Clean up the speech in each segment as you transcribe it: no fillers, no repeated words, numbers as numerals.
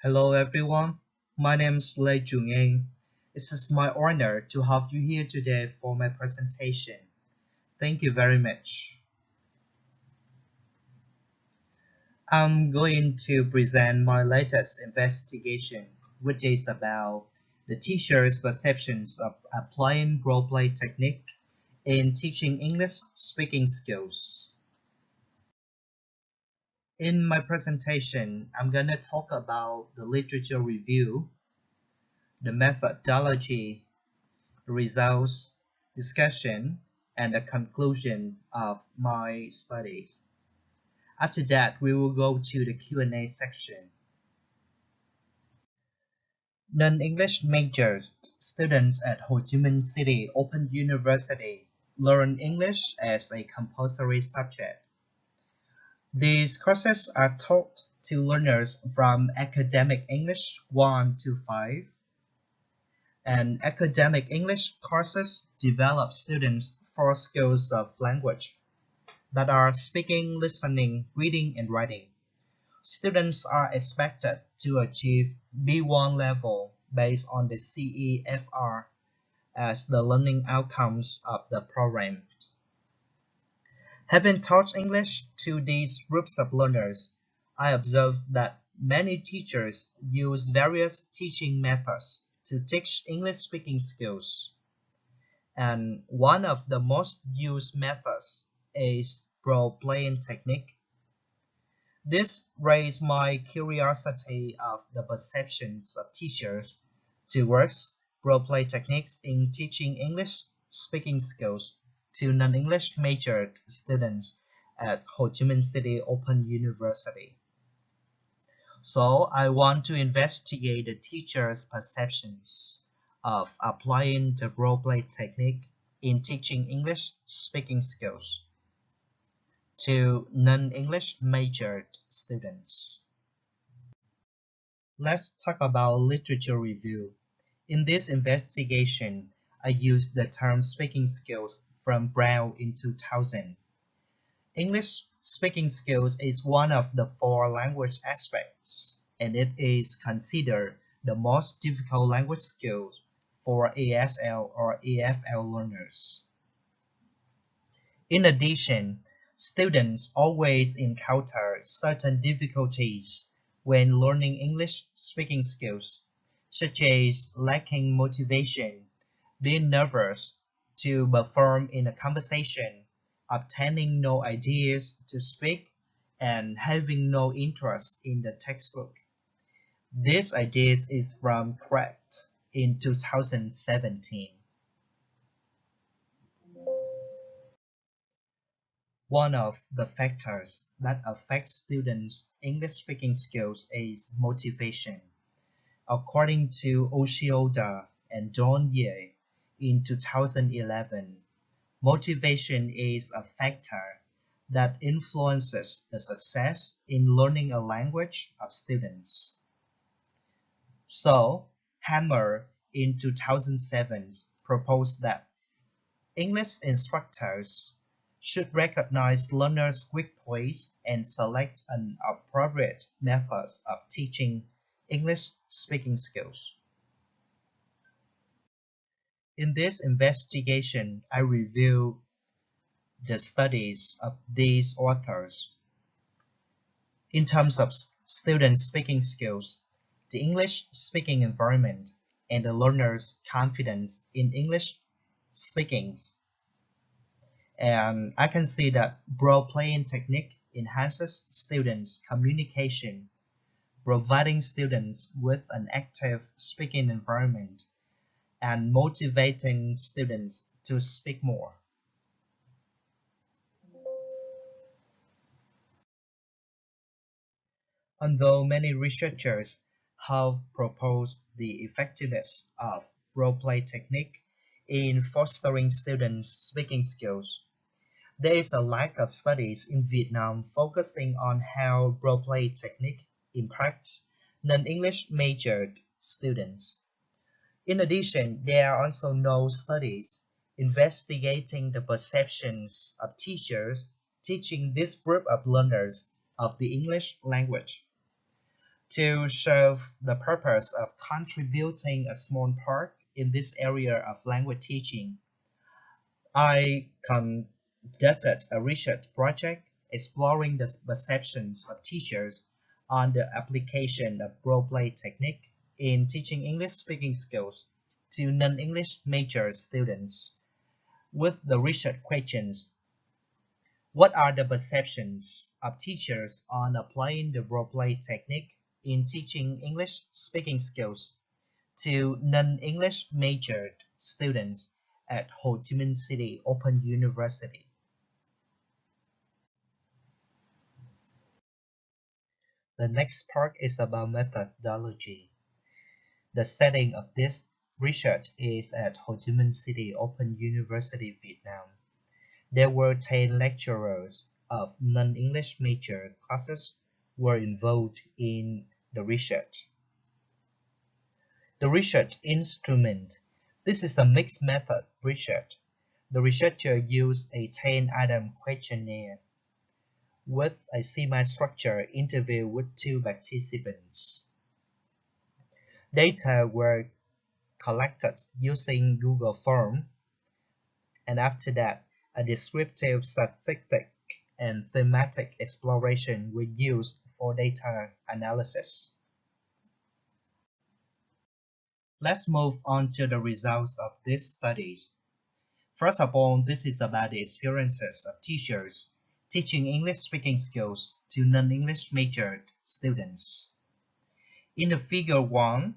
Hello everyone, my name is Lei Jung-Eng. It is my honor to have you here today for my presentation. Thank you very much. I'm going to present my latest investigation, which is about the teacher's perceptions of applying role-play technique in teaching English speaking skills. In my presentation, I'm going to talk about the literature review, the methodology, results, discussion, and a conclusion of my studies. After that, we will go to the Q&A section. Non-English majors students at Ho Chi Minh City Open University learn English as a compulsory subject. These courses are taught to learners from Academic English 1 to 5, and Academic English courses develop students for skills of language that are speaking, listening, reading, and writing. Students are expected to achieve B1 level based on the CEFR as the learning outcomes of the program. Having taught English to these groups of learners, I observed that many teachers use various teaching methods to teach English speaking skills. And one of the most used methods is role-playing technique. This raised my curiosity of the perceptions of teachers towards role-play techniques in teaching English speaking skills to non-English majored students at Ho Chi Minh City Open University. So I want to investigate the teachers' perceptions of applying the role-play technique in teaching English speaking skills to non-English majored students. Let's talk about literature review. In this investigation, I used the term speaking skills from Brown in 2000. English speaking skills is one of the 4 language aspects, and it is considered the most difficult language skill for ASL or EFL learners. In addition, students always encounter certain difficulties when learning English speaking skills, such as lacking motivation, being nervous to perform in a conversation, obtaining no ideas to speak, and having no interest in the textbook. This idea is from Craft in 2017. One of the factors that affect students' English speaking skills is motivation. According to Oshioda and Don Ye in 2011, motivation is a factor that influences the success in learning a language of students. So, Hammer in 2007 proposed that English instructors should recognize learners' weak points and select an appropriate method of teaching English speaking skills. In this investigation, I review the studies of these authors. In terms of student speaking skills, the English speaking environment, and the learner's confidence in English speaking. And I can see that role-playing technique enhances students' communication, providing students with an active speaking environment and motivating students to speak more. Although many researchers have proposed the effectiveness of role-play technique in fostering students' speaking skills, there is a lack of studies in Vietnam focusing on how role-play technique impacts non-English majored students. In addition, there are also no studies investigating the perceptions of teachers teaching this group of learners of the English language. To serve the purpose of contributing a small part in this area of language teaching, I conducted a research project exploring the perceptions of teachers on the application of role-play technique in teaching English speaking skills to non-English major students. With the research questions: what are the perceptions of teachers on applying the role-play technique in teaching English speaking skills to non-English majored students at Ho Chi Minh City Open University? The next part is about methodology. The setting of this research is at Ho Chi Minh City Open University, Vietnam. There were 10 lecturers of non-English major classes were involved in the research. The research instrument. This is a mixed method research. The researcher used a 10-item questionnaire with a semi-structured interview with 2 participants. Data were collected using Google Form, and after that, a descriptive statistic and thematic exploration were used for data analysis. Let's move on to the results of these studies. First of all, this is about the experiences of teachers teaching English speaking skills to non-English majored students. In the figure 1,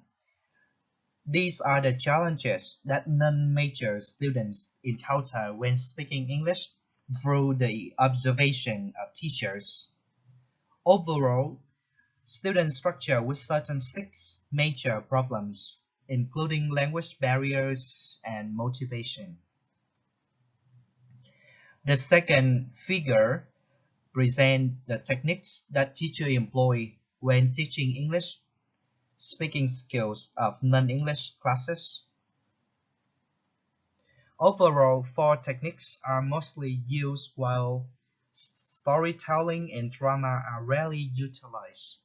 these are the challenges that non-major students encounter when speaking English through the observation of teachers. Overall, students struggle with certain 6 major problems, including language barriers and motivation. The second figure presents the techniques that teachers employ when teaching English speaking skills of non-English classes. Overall, 4 techniques are mostly used while storytelling and drama are rarely utilized.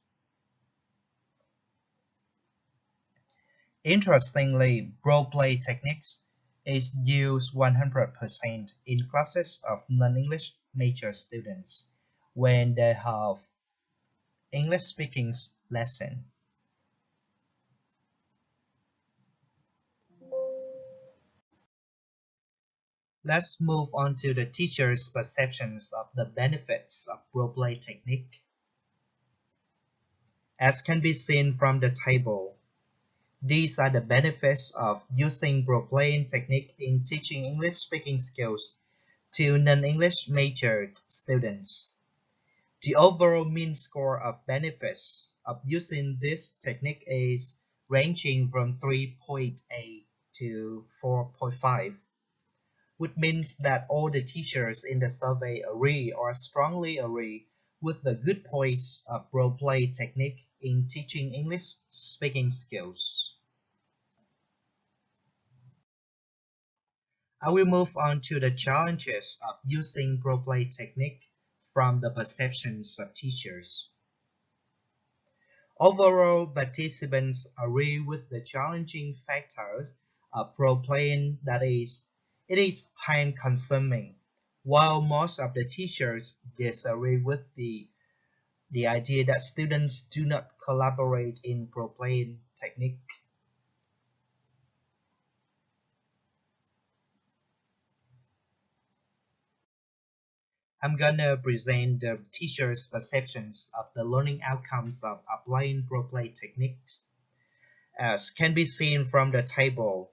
Interestingly, role-play techniques is used 100% in classes of non-English major students when they have English speaking lesson. Let's move on to the teacher's perceptions of the benefits of role-play technique. As can be seen from the table, these are the benefits of using role-playing technique in teaching English speaking skills to non-English majored students. The overall mean score of benefits of using this technique is ranging from 3.8 to 4.5, which means that all the teachers in the survey agree or strongly agree with the good points of role-play technique in teaching English speaking skills. I will move on to the challenges of using role-play technique from the perceptions of teachers. Overall, participants agree with the challenging factors of role-playing, that is, it is time-consuming, while most of the teachers disagree with the idea that students do not collaborate in role-playing technique. I'm gonna present the teachers' perceptions of the learning outcomes of applying role-play techniques. As can be seen from the table,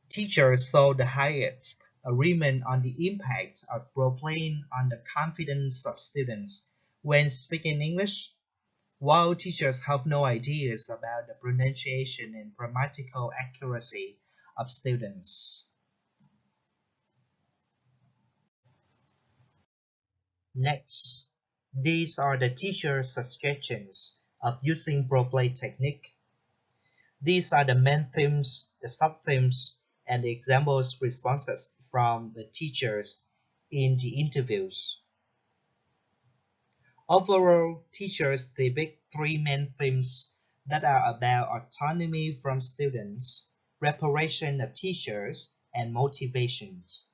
teachers saw the highest agreement on the impact of role-playing on the confidence of students when speaking English, while teachers have no ideas about the pronunciation and grammatical accuracy of students. Next, these are the teacher's suggestions of using role-play technique. These are the main themes, the sub-themes, and the examples responses from the teachers in the interviews. Overall, teachers depict three main themes that are about autonomy from students, preparation of teachers, and motivations,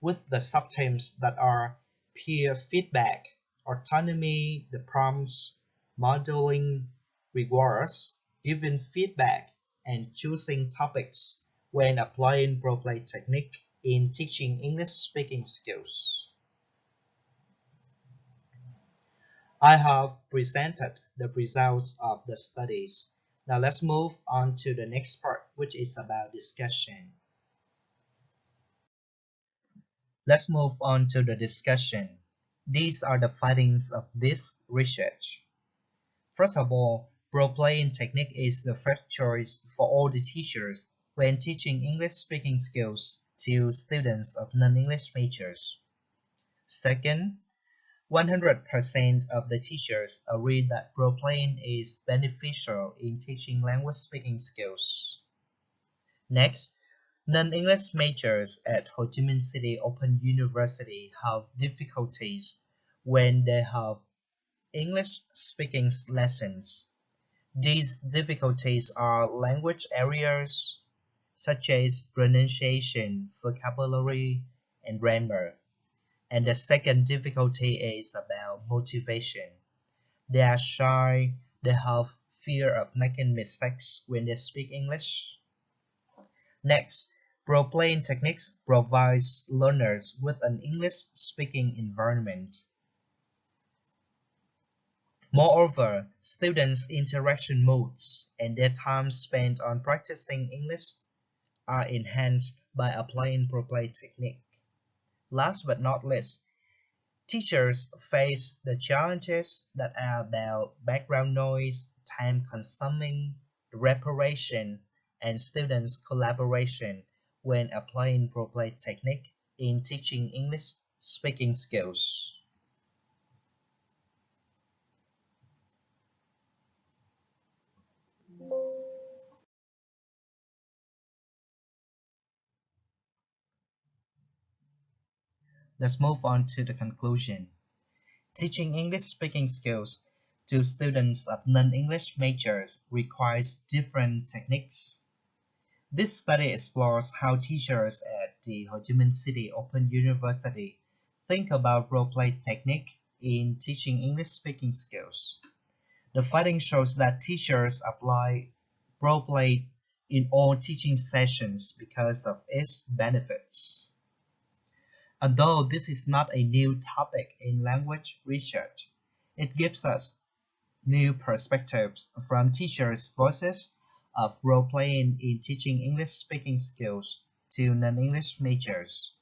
with the subthemes that are peer feedback, autonomy, the prompts, modeling, rewards, giving feedback, and choosing topics when applying role-play technique in teaching English speaking skills. I have presented the results of the studies. Now let's move on to the next part, which is about discussion. Let's move on to the discussion. These are the findings of this research. First of all, role-playing technique is the first choice for all the teachers when teaching English speaking skills to students of non-English majors. Second, 100% of the teachers agree that role-playing is beneficial in teaching language speaking skills. Next, non-English majors at Ho Chi Minh City Open University have difficulties when they have English speaking lessons. These difficulties are language areas such as pronunciation, vocabulary, and grammar. And the second difficulty is about motivation. They are shy, they have fear of making mistakes when they speak English. Next, role-playing techniques provides learners with an English-speaking environment. Moreover, students' interaction modes and their time spent on practicing English are enhanced by applying role-play technique. Last but not least, teachers face the challenges that are about background noise, time consuming, reparation, and students' collaboration when applying role-play technique in teaching English speaking skills. Let's move on to the conclusion. Teaching English speaking skills to students of non-English majors requires different techniques. This study explores how teachers at the Ho Chi Minh City Open University think about role-play technique in teaching English speaking skills. The finding shows that teachers apply role-play in all teaching sessions because of its benefits. Although this is not a new topic in language research, it gives us new perspectives from teachers' voices of role-playing in teaching English speaking skills to non-English majors.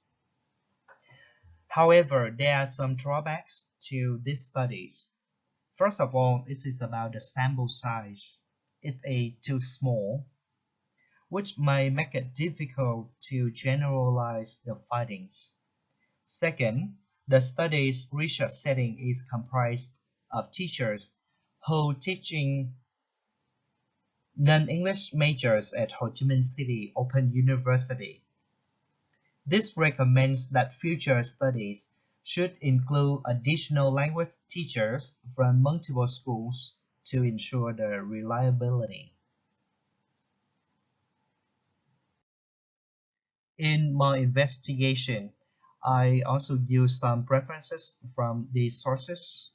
However, there are some drawbacks to these studies. First of all, this is about the sample size. It's too small, which may make it difficult to generalize the findings. Second, the study's research setting is comprised of teachers who teaching non-English majors at Ho Chi Minh City Open University. This recommends that future studies should include additional language teachers from multiple schools to ensure the reliability. In my investigation, I also used some references from these sources.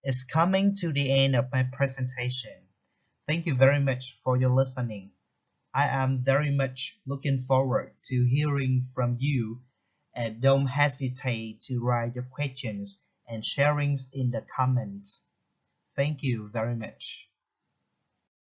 It's coming to the end of my presentation. Thank you very much for your listening. I am very much looking forward to hearing from you, and don't hesitate to write your questions and sharings in the comments. Thank you very much.